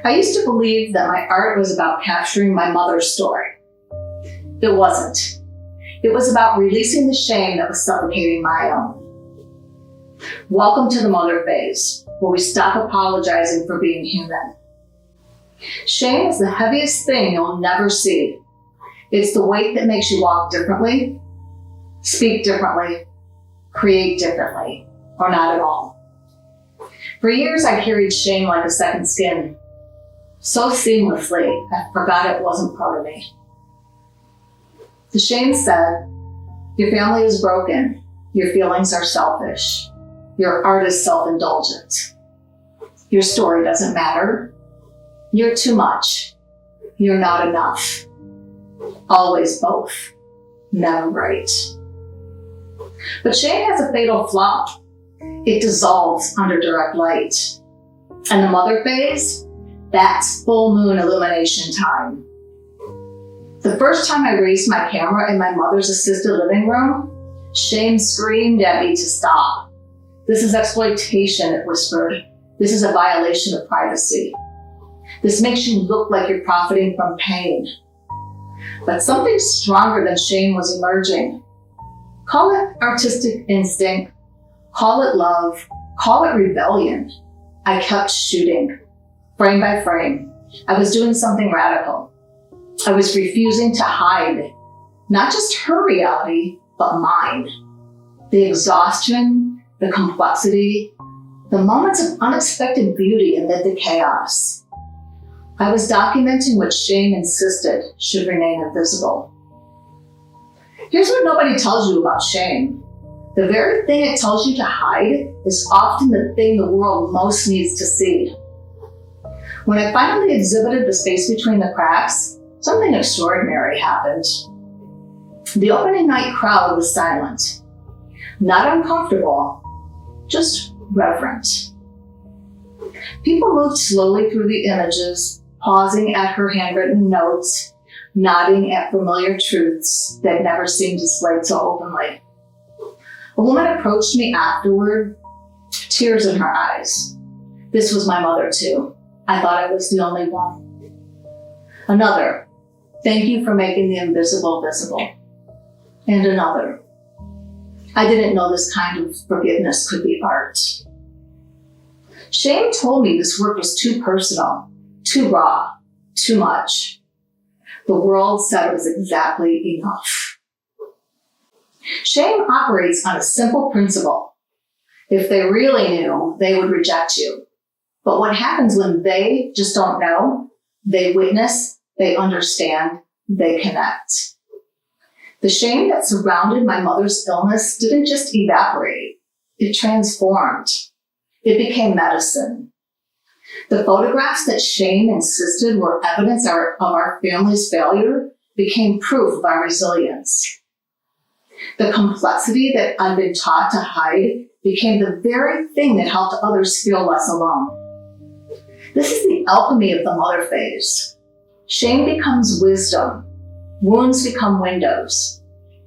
I used to believe that my art was about capturing my mother's story. It wasn't. It was about releasing the shame that was suffocating my own. Welcome to the mother phase, where we stop apologizing for being human. Shame is the heaviest thing you'll never see. It's the weight that makes you walk differently, speak differently, create differently, or not at all. For years, I carried shame like a second skin, so seamlessly I forgot it wasn't part of me. The shame said, your family is broken, your feelings are selfish, your art is self-indulgent, your story doesn't matter, you're too much, you're not enough, always both, never right. But shame has a fatal flaw. It dissolves under direct light. And the mother phase, that's full moon illumination time. The first time I raised my camera in my mother's assisted living room, shame screamed at me to stop. This is exploitation, it whispered. This is a violation of privacy. This makes you look like you're profiting from pain. But something stronger than shame was emerging. Call it artistic instinct, call it love, call it rebellion. I kept shooting, frame by frame. I was doing something radical. I was refusing to hide, not just her reality, but mine. The exhaustion, the complexity, the moments of unexpected beauty amid the chaos. I was documenting what shame insisted should remain invisible. Here's what nobody tells you about shame. The very thing it tells you to hide is often the thing the world most needs to see. When I finally exhibited the space between the cracks, something extraordinary happened. The opening night crowd was silent. Not uncomfortable, just reverent. People moved slowly through the images, pausing at her handwritten notes, nodding at familiar truths that never seemed displayed so openly. A woman approached me afterward, tears in her eyes. This was my mother too. I thought I was the only one. Another, thank you for making the invisible visible. And another, I didn't know this kind of forgiveness could be art. Shame told me this work was too personal, too raw, too much. The world said it was exactly enough. Shame operates on a simple principle. If they really knew, they would reject you. But what happens when they just don't know? They witness, they understand, they connect. The shame that surrounded my mother's illness didn't just evaporate. It transformed. It became medicine. The photographs that shame insisted were evidence of our family's failure became proof of our resilience. The complexity that I'd been taught to hide became the very thing that helped others feel less alone. This is the alchemy of the mother phase. Shame becomes wisdom. Wounds become windows.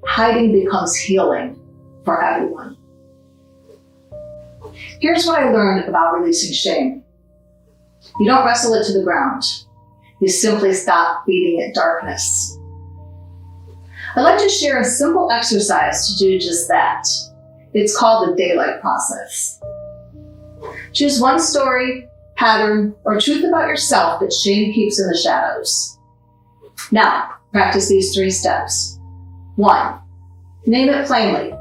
Hiding becomes healing for everyone. Here's what I learned about releasing shame. You don't wrestle it to the ground. You simply stop feeding it darkness. I'd like to share a simple exercise to do just that. It's called the daylight process. Choose one story, pattern, or truth about yourself that shame keeps in the shadows. Now, practice these 3 steps. 1, name it plainly.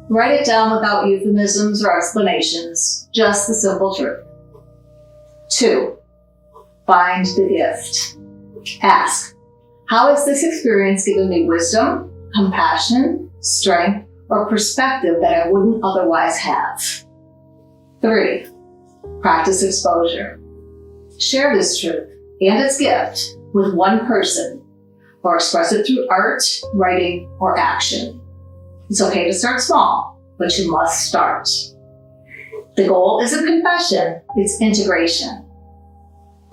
Write it down without euphemisms or explanations, just the simple truth. 2, find the gift. Ask, how has this experience given me wisdom, compassion, strength, or perspective that I wouldn't otherwise have? 3, practice exposure. Share this truth and its gift with one person, or express it through art, writing, or action. It's okay to start small, but you must start. The goal isn't confession, it's integration.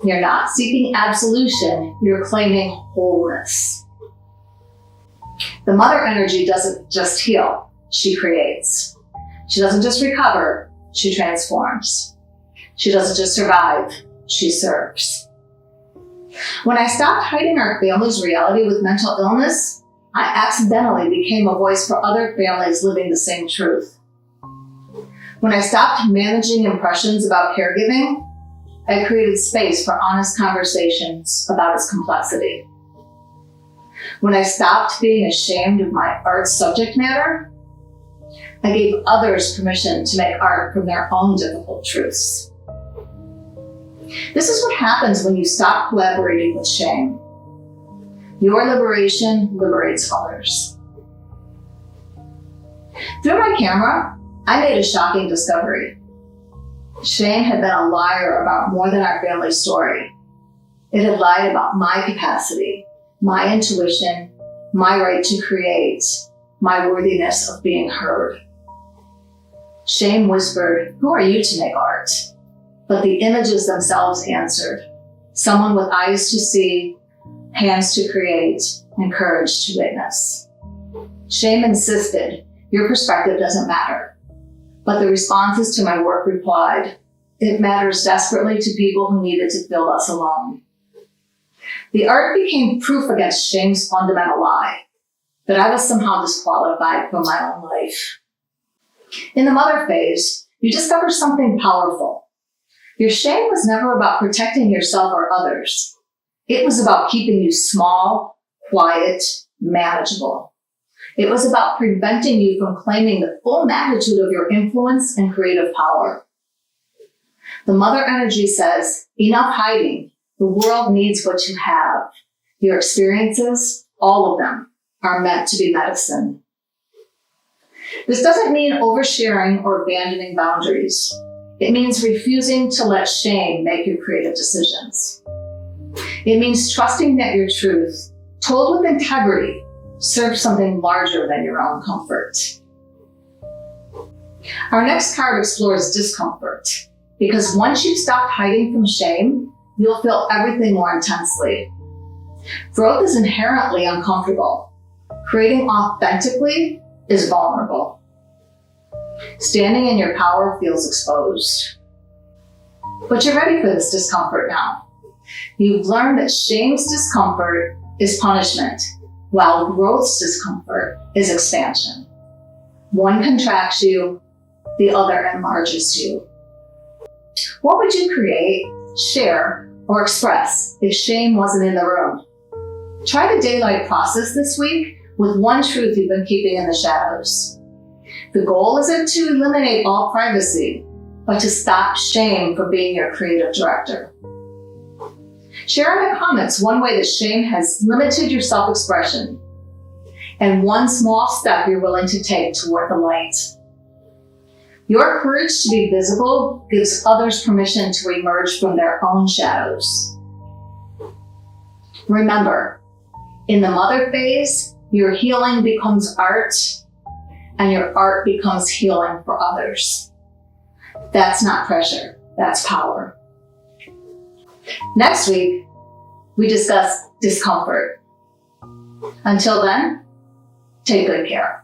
You're not seeking absolution, you're claiming wholeness. The mother energy doesn't just heal, she creates. She doesn't just recover, she transforms. She doesn't just survive, she serves. When I stopped hiding our family's reality with mental illness, I accidentally became a voice for other families living the same truth. When I stopped managing impressions about caregiving, I created space for honest conversations about its complexity. When I stopped being ashamed of my art subject matter, I gave others permission to make art from their own difficult truths. This is what happens when you stop collaborating with shame. Your liberation liberates others. Through my camera, I made a shocking discovery. Shame had been a liar about more than our family story. It had lied about my capacity, my intuition, my right to create, my worthiness of being heard. Shame whispered, "Who are you to make art?" But the images themselves answered, "Someone with eyes to see, hands to create, and courage to witness." Shame insisted, "Your perspective doesn't matter." But the responses to my work replied, "It matters desperately to people who needed to feel less alone." The art became proof against shame's fundamental lie, that I was somehow disqualified from my own life. In the mother phase, you discover something powerful. Your shame was never about protecting yourself or others. It was about keeping you small, quiet, manageable. It was about preventing you from claiming the full magnitude of your influence and creative power. The mother energy says, enough hiding. The world needs what you have. Your experiences, all of them, are meant to be medicine. This doesn't mean oversharing or abandoning boundaries. It means refusing to let shame make your creative decisions. It means trusting that your truth, told with integrity, serves something larger than your own comfort. Our next card explores discomfort, because once you've stopped hiding from shame, you'll feel everything more intensely. Growth is inherently uncomfortable. Creating authentically is vulnerable. Standing in your power feels exposed. But you're ready for this discomfort now. You've learned that shame's discomfort is punishment, while growth's discomfort is expansion. One contracts you, the other enlarges you. What would you create, share, or express if shame wasn't in the room? Try the daylight process this week with one truth you've been keeping in the shadows. The goal isn't to eliminate all privacy, but to stop shame from being your creative director. Share in the comments one way that shame has limited your self-expression and one small step you're willing to take toward the light. Your courage to be visible gives others permission to emerge from their own shadows. Remember, in the mother phase, your healing becomes art, and your art becomes healing for others. That's not pressure, that's power. Next week, we discuss discomfort. Until then, take good care.